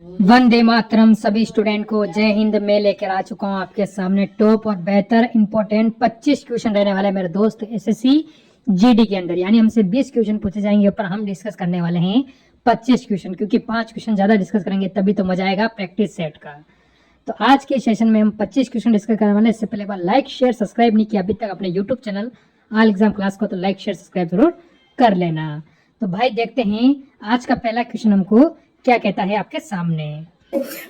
वंदे मातरम सभी स्टूडेंट को जय हिंद। मैं लेकर आ चुका हूँ आपके सामने टॉप और बेहतर इंपॉर्टेंट 25 क्वेश्चन रहने वाले मेरे दोस्त एसएससी जीडी के अंदर, यानी हमसे 20 क्वेश्चन पूछे जाएंगे पर हम डिस्कस करने वाले हैं 25 क्वेश्चन, क्योंकि 5 क्वेश्चन ज्यादा डिस्कस करेंगे तभी तो मजा आएगा प्रैक्टिस सेट का। तो आज के सेशन में हम 25 क्वेश्चन डिस्कस करने वाले। इससे पहले बार लाइक शेयर सब्सक्राइब नहीं किया अभी तक अपने YouTube channel all exam class को, तो लाइक शेयर सब्सक्राइब जरूर कर लेना। तो भाई देखते हैं आज का पहला क्वेश्चन हमको क्या कहता है आपके सामने।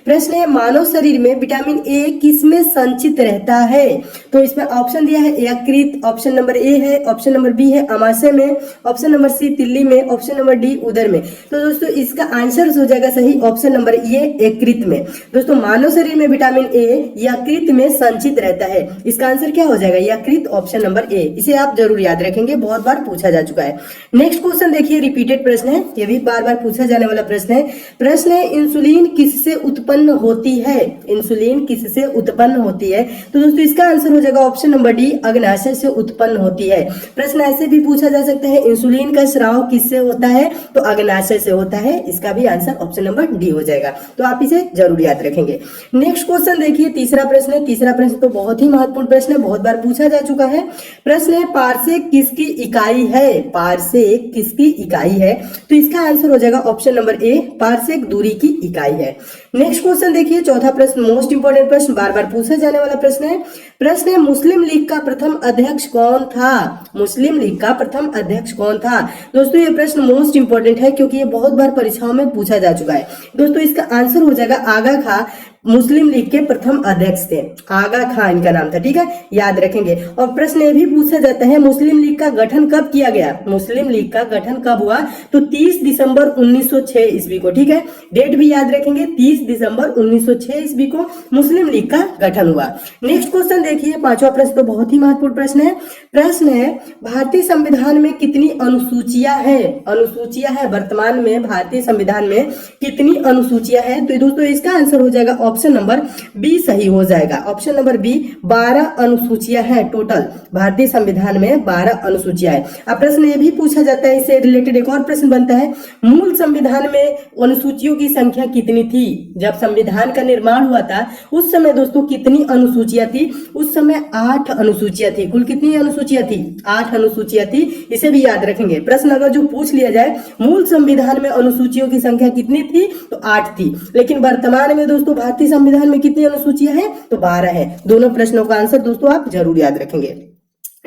प्रश्न है, मानव शरीर में विटामिन ए किसमें संचित रहता है? तो इसमें ऑप्शन दिया है यकृत, ऑप्शन नंबर ए है, ऑप्शन नंबर बी है अमाशय में, ऑप्शन नंबर सी तिल्ली में, ऑप्शन नंबर डी उदर में। तो दोस्तों इसका आंसर हो जाएगा सही ऑप्शन नंबर ए यकृत में। दोस्तों मानव शरीर में विटामिन ए यकृत में संचित रहता है, इसका आंसर क्या हो जाएगा यकृत, ऑप्शन नंबर ए। इसे आप जरूर याद रखेंगे, बहुत बार पूछा जा चुका है। नेक्स्ट क्वेश्चन देखिए, रिपीटेड प्रश्न है, ये भी बार बार पूछा जाने वाला प्रश्न है। प्रश्न है, इंसुलिन किससे उत्पन्न होती है? इंसुलिन किससे उत्पन्न होती है? तो दोस्तों इसका आंसर हो जाएगा ऑप्शन नंबर डी अग्नाशय से उत्पन्न होती है। प्रश्न ऐसे भी पूछा जा सकता है, इंसुलिन का स्राव किससे होता है? तो अग्नाशय से होता है, इसका भी आंसर ऑप्शन नंबर डी हो जाएगा। तो आप इसे जरूर याद रखेंगे। नेक्स्ट क्वेश्चन देखिए, तीसरा प्रश्न है। तीसरा प्रश्न तो बहुत ही महत्वपूर्ण प्रश्न है, बहुत बार पूछा जा चुका है। प्रश्न है, पारसेक किसकी इकाई है? पारसेक किसकी इकाई है? तो इसका आंसर हो जाएगा ऑप्शन नंबर ए पारसेक दूरी की इकाई है। नेक्स्ट क्वेश्चन देखिए, चौथा प्रश्न मोस्ट इंपोर्टेंट प्रश्न, बार बार पूछा जाने वाला प्रश्न है। प्रश्न है, मुस्लिम लीग का प्रथम अध्यक्ष कौन था? मुस्लिम लीग का प्रथम अध्यक्ष कौन था? दोस्तों ये प्रश्न मोस्ट इंपोर्टेंट है क्योंकि ये बहुत बार परीक्षाओं में पूछा जा चुका है। दोस्तों इसका आंसर हो जाएगा आगा खां मुस्लिम लीग के प्रथम अध्यक्ष थे, आगा खां इनका नाम था, ठीक है, याद रखेंगे। और प्रश्न ये भी पूछा जाता है, मुस्लिम लीग का गठन कब किया गया? मुस्लिम लीग का गठन कब हुआ? तो 30 दिसंबर 1906 ईस्वी को, ठीक है, डेट भी याद रखेंगे, 30 दिसंबर 1906 ईस्वी को मुस्लिम लीग का गठन हुआ। नेक्स्ट क्वेश्चन देखिए, पांचवा प्रश्न तो बहुत ही महत्वपूर्ण प्रश्न है। प्रश्न है, भारतीय संविधान में कितनी अनुसूचियां हैं? अनुसूचियां है वर्तमान में भारतीय संविधान में कितनी अनुसूचियां हैं? तो दोस्तों इसका आंसर हो जाएगा ऑप्शन नंबर बी सही हो जाएगा। ऑप्शन नंबर बी 12 अनुसूचियां हैं टोटल, भारतीय संविधान में 12 अनुसूचियां हैं। अब प्रश्न ये भी पूछा जाता है, इससे रिलेटेड एक और प्रश्न बनता है, मूल संविधान में अनुसूचियों की संख्या कितनी थी? जब संविधान का निर्माण हुआ था उस समय दोस्तों कितनी अनुसूचियां थी? उस समय 8 अनुसूचियां थी। कुल कितनी अनुसूचियां थी? 8 अनुसूचियां थी, इसे भी याद रखेंगे। प्रश्न अगर जो पूछ लिया जाए मूल संविधान में अनुसूचियों की संख्या कितनी थी तो 8 थी, लेकिन वर्तमान में दोस्तों भारतीय संविधान में कितनी अनुसूचियां हैं? तो 12 है। दोनों प्रश्नों का आंसर दोस्तों आप जरूर याद रखेंगे।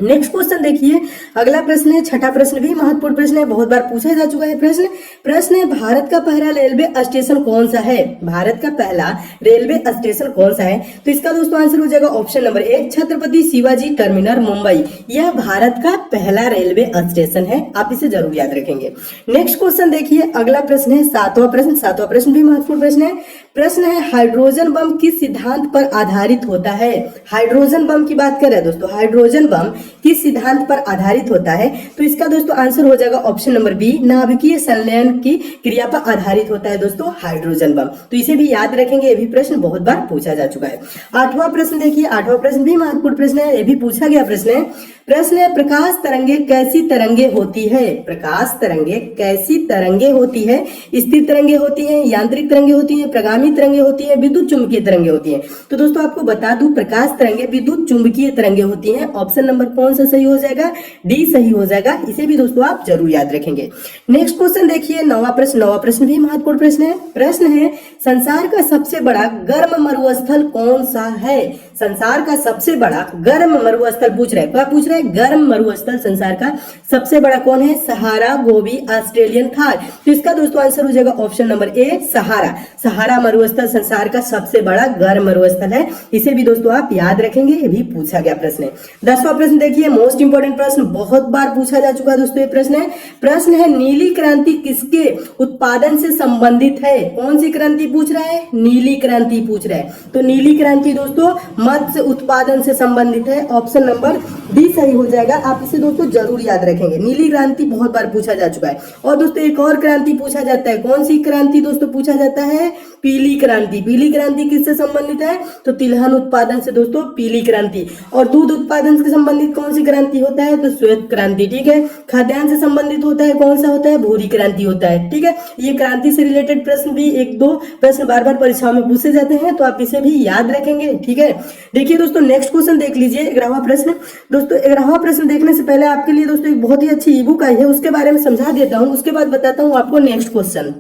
नेक्स्ट क्वेश्चन देखिए, अगला प्रश्न है, छठा प्रश्न भी महत्वपूर्ण प्रश्न है, बहुत बार पूछा जा चुका है प्रश्न। प्रश्न है, भारत का पहला रेलवे स्टेशन कौन सा है? भारत का पहला रेलवे स्टेशन कौन सा है? तो इसका दोस्तों आंसर हो जाएगा option number A Chhatrapati Shivaji terminal Mumbai. यह भारत का पहला रेलवे स्टेशन है, आप इसे जरूर याद रखेंगे। नेक्स्ट क्वेश्चन देखिए, अगला प्रश्न है सातवां प्रश्न। सातवां प्रश्न भी महत्वपूर्ण प्रश्न है। प्रश्न है, हाइड्रोजन बम किस सिद्धांत पर आधारित होता है? हाइड्रोजन बम की बात कर रहे हैं दोस्तों, हाइड्रोजन बम किस सिद्धांत पर आधारित होता है? तो इसका दोस्तों आंसर हो जाएगा ऑप्शन नंबर बी नाभिकीय संलयन की क्रिया पर आधारित होता है दोस्तों हाइड्रोजन बम। तो इसे भी याद रखेंगे, ये भी प्रश्न बहुत बार पूछा जा चुका है। आठवां प्रश्न देखिए, आठवां प्रश्न भी महत्वपूर्ण प्रश्न है, ये भी पूछा गया प्रश्न है। प्रश्न है, प्रकाश तरंगे कैसी तरंगे होती है? प्रकाश तरंगे कैसी तरंगे होती है? स्थिर तरंगे होती है, यांत्रिक तरंगे होती है, प्रगामी तरंगे होती है, विद्युत चुंबकीय तरंगे होती है? तो दोस्तों आपको बता दूं, प्रकाश तरंगे विद्युत चुंबकीय तरंगे होती हैं। ऑप्शन नंबर कौन सा सही हो जाएगा? डी सही हो जाएगा, इसे भी दोस्तों आप जरूर याद रखेंगे। नेक्स्ट क्वेश्चन देखिए, नौवां प्रश्न। नौवां प्रश्न भी महत्वपूर्ण प्रश्न है। प्रश्न है, संसार का सबसे बड़ा गर्म मरुस्थल कौन सा है? संसार का सबसे बड़ा गर्म मरुस्थल पूछ रहा है, क्या पूछ रहा है? गर्म मरुस्थल संसार का सबसे बड़ा कौन है? सहारा, गोबी, ऑस्ट्रेलियन थार। तो इसका दोस्तों आंसर हो जाएगा ऑप्शन नंबर ए सहारा। सहारा मरुस्थल संसार का सबसे बड़ा गर्म मरुस्थल है, इसे भी दोस्तों आप याद रखेंगे, ये भी पूछा गया प्रश्न है। 10वां प्रश्न देखिए, मोस्ट इंपोर्टेंट प्रश्न, बहुत बार पूछा जा चुका है दोस्तों ये प्रश्न है। प्रश्न है, नीली क्रांति किसके उत्पादन से संबंधित है? कौन सी क्रांति पूछ रहा है? नीली क्रांति पूछ रहा है। तो नीली क्रांति दोस्तों मत्स्य उत्पादन से संबंधित है, ऑप्शन नंबर डी सही हो जाएगा। आप इसे दोस्तों जरूर याद रखेंगे। नीली क्रांति बहुत बार पूछा जा चुका है। और दोस्तों एक और क्रांति पूछा जाता है, कौन सी क्रांति दोस्तों पूछा जाता है? पीली क्रांति। पीली क्रांति किससे संबंधित है? तो तिलहन उत्पादन से दोस्तों पीली क्रांति। और दूध उत्पादन से संबंधित कौन सी क्रांति होता है? तो श्वेत क्रांति। ठीक है। खाद्यान्न से संबंधित होता है कौन सा होता है? भूरी क्रांति होता है। ठीक है। ये क्रांति से रिलेटेड प्रश्न भी एक दो प्रश्न बार बार परीक्षाओं में पूछे जाते हैं, तो आप इसे भी याद रखेंगे। ठीक है। देखिए दोस्तों नेक्स्ट क्वेश्चन देख लीजिए, 11वां प्रश्न। दोस्तों 11वां प्रश्न देखने से पहले आपके लिए दोस्तों एक बहुत ही अच्छी ई बुक आई है, उसके बारे में समझा देता हूँ, उसके बाद बताता हूँ आपको नेक्स्ट क्वेश्चन।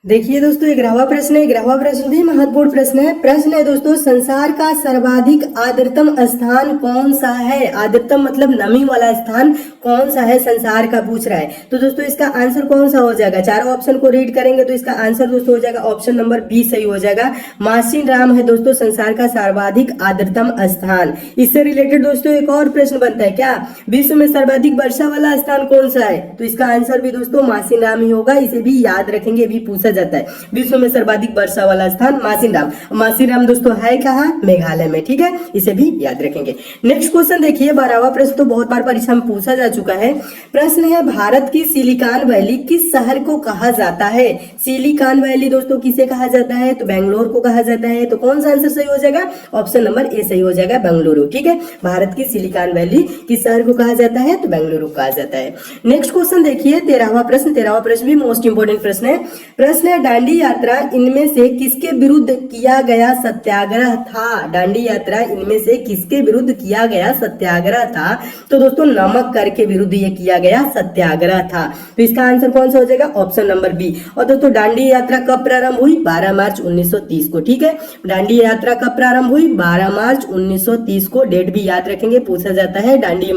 देखिए दोस्तों 11वां प्रश्न है। 11वां प्रश्न भी महत्वपूर्ण प्रश्न है। प्रश्न है दोस्तों, संसार का सर्वाधिक आर्द्रतम स्थान कौन सा है? आर्द्रतम मतलब नमी वाला स्थान कौन सा है संसार का, पूछ रहा है। तो दोस्तों इसका आंसर कौन सा हो जाएगा? चारों ऑप्शन को रीड करेंगे तो इसका आंसर दोस्तों हो जाएगा ऑप्शन नंबर बी सही हो जाएगा। मासिन राम है दोस्तों संसार का सर्वाधिक आर्द्रतम स्थान। इससे रिलेटेड दोस्तों एक और प्रश्न बनता है, क्या विश्व में सर्वाधिक वर्षा वाला स्थान कौन सा है? तो इसका आंसर भी दोस्तों मासिन राम ही होगा। इसे भी याद रखेंगे, भी पूछा जाता है। विश्व में सर्वाधिक वर्षा वाला स्थान मासिन राम। मासिन राम दोस्तों है कहाँ? मेघालय में। ठीक है, इसे भी याद रखेंगे। नेक्स्ट क्वेश्चन देखिए, 12वां प्रश्न तो बहुत बार परीक्षा में पूछा जा चुका है। प्रश्न है, भारत की सिलिकॉन वैली किस शहर को कहा जाता है? सिलिकॉन वैली दोस्तों किसे कहा जाता है? तो बेंगलोर को कहा जाता है। तो कौन सा आंसर सही हो जाएगा? ऑप्शन नंबर ए सही हो जाएगा, बेंगलुरु। ठीक है, भारत की सिलिकॉन वैली किस शहर को कहा जाता है? तो बेंगलुरु कहा जाता है। नेक्स्ट क्वेश्चन देखिए, 13वां प्रश्न। 13वां प्रश्न भी मोस्ट इंपोर्टेंट प्रश्न है। प्रश्न है, दांडी यात्रा इनमें से किसके विरुद्ध किया गया सत्याग्रह था? दांडी यात्रा इनमें से किसके विरुद्ध किया गया सत्याग्रह था? तो दोस्तों नमक कर के विरुद्ध ये किया गया सत्याग्रह था। तो इसका आंसर कौन सा हो जाएगा? Option number B. और दोस्तों दांडी यात्रा कब प्रारंभ हुई? 12 मार्च 1930 को। ठीक है, दांडी यात्रा कब प्रारंभ हुई? 12 मार्च 1930 को। डेट भी याद रखेंगे, पूछा जाता है दांडी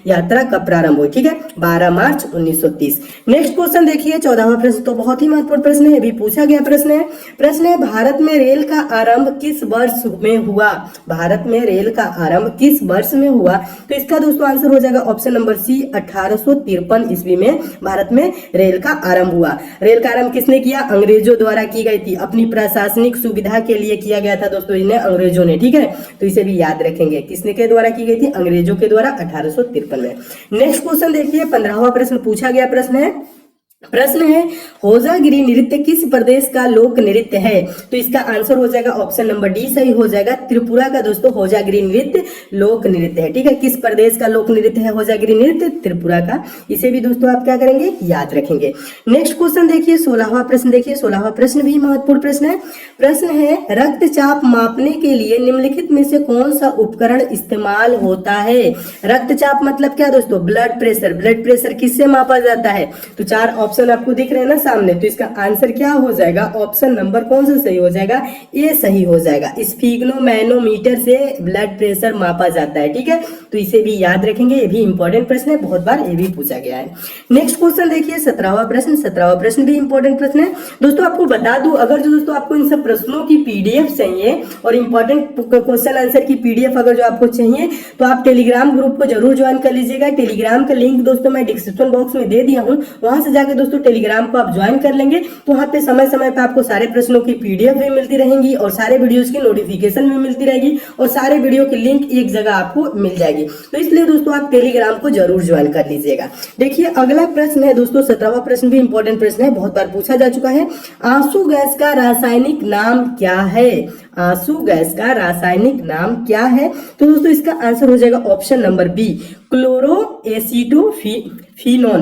यात्रा कब प्रारंभ हुई। ठीक है, 12 मार्च 1930। नेक्स्ट क्वेश्चन देखिए, 14वां प्रश्न तो बहुत ही महत्वपूर्ण प्रश्न है, अभी पूछा गया प्रश्न है। प्रश्न है, भारत में रेल का आरंभ किस वर्ष में हुआ? भारत में रेल का आरंभ किस वर्ष में हुआ? तो इसका दोस्तों आंसर हो जाएगा ऑप्शन नंबर सी, 1853 ईस्वी में भारत में रेल का आरंभ हुआ। रेल का आरंभ किसने किया? अंग्रेजों द्वारा की गई थी। अपनी प्रशासनिक सुविधा के लिए किया गया था दोस्तों, इन्हें अंग्रेजों ने। ठीक है, तो इसे भी याद रखेंगे, किसने के द्वारा की गई थी? अंग्रेजों के द्वारा 1853 में। नेक्स्ट क्वेश्चन देखिए, 15वां प्रश्न पूछा गया प्रश्न है। प्रश्न है, होजागिरी नृत्य किस प्रदेश का लोक नृत्य है? तो इसका आंसर हो जाएगा ऑप्शन नंबर डी सही हो जाएगा। त्रिपुरा का दोस्तों होजागिरी नृत्य लोक नृत्य है। ठीक है, किस प्रदेश का लोक नृत्य है होजागिरी नृत्य? त्रिपुरा का। इसे भी दोस्तों आप क्या करेंगे? याद रखेंगे। नेक्स्ट क्वेश्चन देखिए, 16वां प्रश्न देखिए। 16वां प्रश्न भी महत्वपूर्ण प्रश्न है। प्रश्न है, रक्तचाप मापने के लिए निम्नलिखित में से कौन सा उपकरण इस्तेमाल होता है? रक्तचाप मतलब क्या दोस्तों? Blood pressure. ब्लड प्रेशर किससे मापा जाता है? तो चार ऑप्शन आपको दिख रहे हैं ना सामने, तो इसका आंसर क्या हो जाएगा? ऑप्शन नंबर कौन सा सही हो जाएगा? ए सही हो जाएगा। स्फिग्नोमैनोमीटर से ब्लड प्रेशर मापा जाता है। ठीक है, तो इसे भी याद रखेंगे, ये भी इंपॉर्टेंट प्रश्न है, बहुत बार ये भी पूछा गया है। नेक्स्ट क्वेश्चन देखिए, 17वां प्रश्न। 17वां प्रश्न भी इंपॉर्टेंट प्रश्न है दोस्तों। आपको बता दूं, अगर जो दोस्तों आपको इन सब प्रश्नों की पीडीएफ चाहिए और इंपॉर्टेंट क्वेश्चन आंसर की पीडीएफ अगर जो आपको चाहिए, तो आप टेलीग्राम ग्रुप को जरूर ज्वाइन कर लीजिएगा। टेलीग्राम का लिंक दोस्तों मैं डिस्क्रिप्शन बॉक्स में दे दिया हूँ, वहां से जाकर दोस्तों टेलीग्राम को आप ज्वाइन कर लेंगे, तो वहां पे समय समय पे आपको सारे प्रश्नों की पीडीएफ भी मिलती रहेंगी और सारे वीडियोस की नोटिफिकेशन भी मिलती रहेगी और सारे वीडियो की लिंक एक जगह आपको मिल जाएगी। तो इसलिए दोस्तों आप टेलीग्राम को जरूर ज्वाइन कर लीजिएगा। देखिए अगला प्रश्न है दोस्तों, 17वां प्रश्न भी इंपॉर्टेंट प्रश्न है, बहुत बार पूछा जा चुका है। आंसू गैस का रासायनिक नाम क्या है? आंसू गैस का रासायनिक नाम क्या है? तो दोस्तों इसका आंसर हो जाएगा ऑप्शन नंबर बी, क्लोरोएसिटोफिनोन।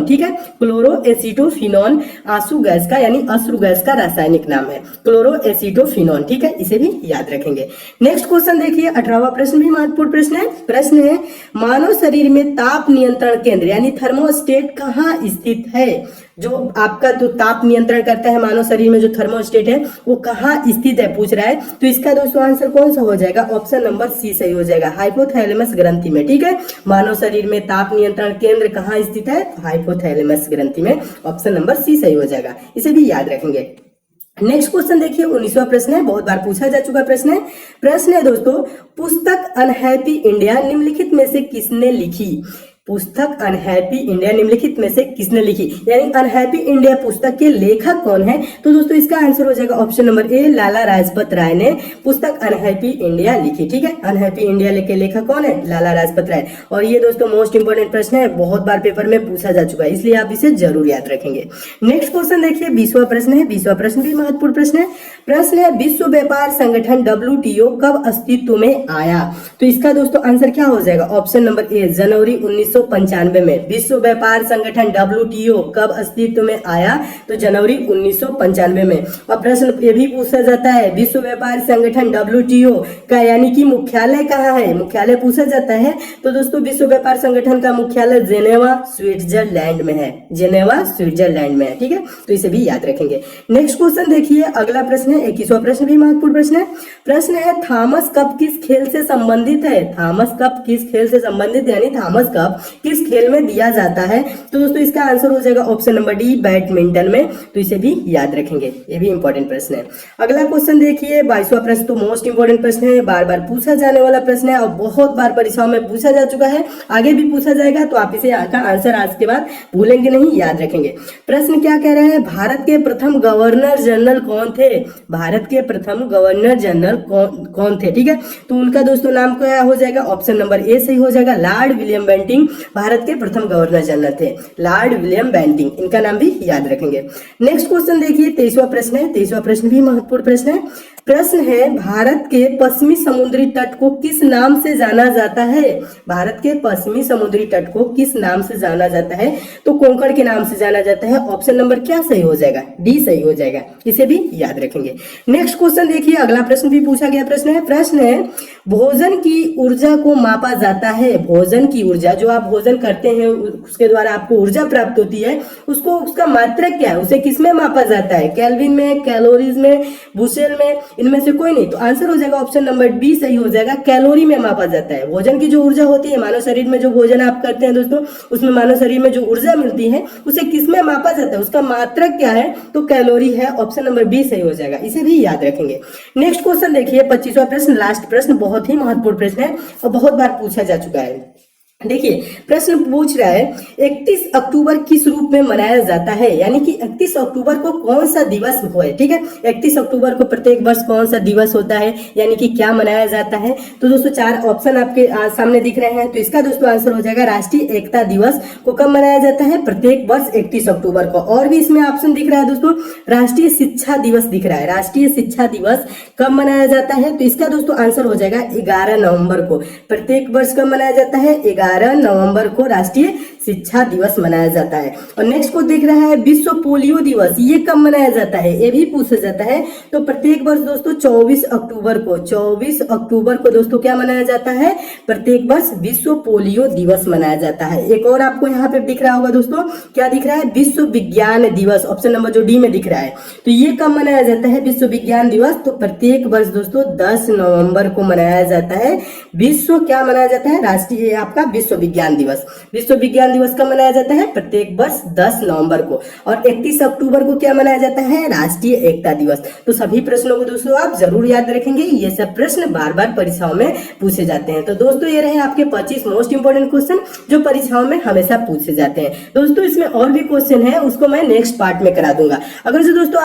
ठीक है, क्लोरोएसिटोफिनोन आंसू गैस का यानी अश्रु गैस का रासायनिक नाम है, क्लोरोएसिटोफिनोन। ठीक है, इसे भी याद रखेंगे। नेक्स्ट क्वेश्चन देखिए, 18वां प्रश्न भी महत्वपूर्ण प्रश्न है। प्रश्न है, मानव शरीर में ताप नियंत्रण केंद्र यानी थर्मोस्टेट कहाँ स्थित है? जो आपका तो ताप नियंत्रण करता है मानव शरीर में, जो थर्मोस्टेट है वो कहाँ स्थित है पूछ रहा है। तो इसका दोस्तों आंसर कौन सा हो जाएगा? ऑप्शन नंबर सी सही हो जाएगा, हाइपोथैलेमस ग्रंथि में। ठीक है, मानव शरीर में ताप नियंत्रण केंद्र कहाँ स्थित है? हाइपोथैलेमस ग्रंथि में। ऑप्शन नंबर सी सही हो जाएगा, इसे भी याद रखेंगे। नेक्स्ट क्वेश्चन देखिए, 19वां प्रश्न है, बहुत बार पूछा जा चुका प्रश्न है। प्रश्न है दोस्तों, पुस्तक अनहैप्पी इंडिया निम्नलिखित में से किसने लिखी? पुस्तक अनहैप्पी इंडिया निम्नलिखित में से किसने लिखी, यानी अनहैप्पी इंडिया पुस्तक के लेखक कौन है? तो दोस्तों इसका आंसर हो जाएगा option number A, Lala Lajpat Rai ने पुस्तक अनहैप्पी इंडिया लिखी। ठीक है, अनहैप्पी इंडिया के लेखक कौन है? लाला लाजपत राय। और ये दोस्तों मोस्ट इंपोर्टेंट प्रश्न है, बहुत बार पेपर में पूछा जा चुका है, इसलिए आप इसे जरूर याद रखेंगे। नेक्स्ट क्वेश्चन देखिए, 20वां प्रश्न है। 20वां प्रश्न भी महत्वपूर्ण प्रश्न है। प्रश्न है, विश्व व्यापार संगठन WTO कब अस्तित्व में आया? तो इसका दोस्तों आंसर क्या हो जाएगा? ऑप्शन नंबर ए, जनवरी 1995 में। विश्व व्यापार संगठन WTO कब अस्तित्व में आया? तो जनवरी 1995 में। और प्रश्न ये भी पूछा जाता है, विश्व व्यापार संगठन WTO का यानी कि मुख्यालय कहाँ है? मुख्यालय पूछा जाता है। तो दोस्तों विश्व व्यापार संगठन का मुख्यालय जेनेवा स्विट्जरलैंड में है। जेनेवा स्विट्जरलैंड में है। ठीक है, तो इसे भी याद रखेंगे। नेक्स्ट क्वेश्चन देखिए, अगला प्रश्न है, 21वां प्रश्न भी महत्वपूर्ण प्रश्न है। प्रश्न है, थॉमस कप किस खेल से संबंधित है? थॉमस कप किस खेल से संबंधित, यानी थॉमस कप किस खेल में दिया जाता है? तो दोस्तों इसका आंसर हो जाएगा ऑप्शन नंबर डी, बैडमिंटन में। तो इसे भी याद रखेंगे, ये भी इंपॉर्टेंट प्रश्न है। अगला क्वेश्चन देखिए, 22वां प्रश्न तो मोस्ट इंपोर्टेंट प्रश्न है, बार बार पूछा जाने वाला प्रश्न है और बहुत बार परीक्षाओं में पूछा जा चुका है, आगे भी पूछा जाएगा, तो आप इसे का आंसर आज के बाद भूलेंगे नहीं, याद रखेंगे। प्रश्न क्या कह रहे हैं? भारत के प्रथम गवर्नर जनरल कौन थे? भारत के प्रथम गवर्नर जनरल कौन थे? ठीक है, तो उनका दोस्तों नाम क्या हो जाएगा? ऑप्शन नंबर ए सही हो जाएगा, लॉर्ड विलियम बेंटिंग भारत के प्रथम गवर्नर जनरल थे, लॉर्ड विलियम बेंटिंग, इनका नाम भी याद रखेंगे। नेक्स्ट क्वेश्चन देखिए, 23वां प्रश्न है। 23वां प्रश्न भी महत्वपूर्ण प्रश्न है। प्रश्न है, भारत के पश्चिमी समुद्री तट को किस नाम से जाना जाता है? भारत के पश्चिमी समुद्री तट को किस नाम से जाना जाता है? तो कोंकण के नाम से जाना जाता है। ऑप्शन नंबर क्या सही हो जाएगा? डी सही हो जाएगा, इसे भी याद रखेंगे। नेक्स्ट क्वेश्चन देखिए, अगला प्रश्न भी पूछा गया प्रश्न है। प्रश्न है, भोजन की ऊर्जा को मापा जाता है। भोजन की ऊर्जा, जो आप भोजन करते हैं उसके द्वारा आपको ऊर्जा प्राप्त होती है, उसको उसका मात्रक क्या है? उसे किसमें मापा जाता है? केल्विन में, कैलोरीज में, बुशेल में, इनमें से कोई नहीं। तो आंसर हो जाएगा ऑप्शन नंबर बी सही हो जाएगा, कैलोरी में मापा जाता है। भोजन की जो ऊर्जा होती है, मानव शरीर में जो भोजन आप करते हैं दोस्तों, उसमें मानव शरीर में जो ऊर्जा मिलती है उसे किसमें मापा जाता है? उसका मात्रक क्या है? तो कैलोरी है। ऑप्शन नंबर बी सही हो जाएगा, इसे भी याद रखेंगे। नेक्स्ट क्वेश्चन देखिए, 25वां प्रश्न, लास्ट प्रश्न, बहुत ही महत्वपूर्ण प्रश्न है और बहुत बार पूछा जा चुका है। देखिए प्रश्न पूछ रहा है, 31 अक्टूबर किस रूप में मनाया जाता है? यानी कि 31 अक्टूबर को कौन सा दिवस है? ठीक है, 31 अक्टूबर को प्रत्येक वर्ष कौन सा दिवस होता है, यानी कि क्या मनाया जाता है? तो दोस्तों 4 ऑप्शन आपके सामने दिख रहे हैं। तो इसका दोस्तों आंसर हो जाएगा, राष्ट्रीय एकता दिवस को कब मनाया जाता है? प्रत्येक वर्ष 31 अक्टूबर को। और भी इसमें ऑप्शन दिख रहा है दोस्तों, राष्ट्रीय शिक्षा दिवस दिख रहा है। राष्ट्रीय शिक्षा दिवस कब मनाया जाता है? तो इसका दोस्तों आंसर हो जाएगा 11 नवंबर को। प्रत्येक वर्ष कब मनाया जाता है? 11 नवंबर को राष्ट्रीय शिक्षा दिवस मनाया जाता है। और नेक्स्ट को देख रहा है, विश्व पोलियो दिवस, ये कब मनाया जाता है? ये भी पूछा जाता है। तो प्रत्येक वर्ष दोस्तों 24 अक्टूबर को, 24 अक्टूबर को दोस्तों क्या मनाया जाता है? प्रत्येक वर्ष विश्व पोलियो दिवस मनाया जाता है। एक और आपको यहाँ पे दिख रहा होगा दोस्तों, क्या दिख रहा है? विश्व विज्ञान दिवस, ऑप्शन नंबर जो डी में दिख रहा है। तो ये कब मनाया जाता है विश्व विज्ञान दिवस? तो प्रत्येक वर्ष दोस्तों 10 नवंबर को मनाया जाता है। विश्व क्या मनाया जाता है? राष्ट्रीय आपका विश्व विज्ञान दिवस। विश्व विज्ञान दिवस कब मनाया जाता है? प्रत्येक वर्ष 10 नवंबर को। और 31 अक्टूबर को क्या मनाया जाता है? राष्ट्रीय एकता दिवस। तो सभी प्रश्नों को दोस्तों आप जरूर याद रखेंगे, ये सब प्रश्न बार बार परीक्षाओं में पूछे जाते हैं। तो दोस्तों ये रहे आपके 25 मोस्ट इंपोर्टेंट क्वेश्चन जो परीक्षाओं में हमेशा पूछे जाते हैं। दोस्तों इसमें और भी क्वेश्चन है, उसको मैं नेक्स्ट पार्ट में करा दूंगा। अगर जो दोस्तों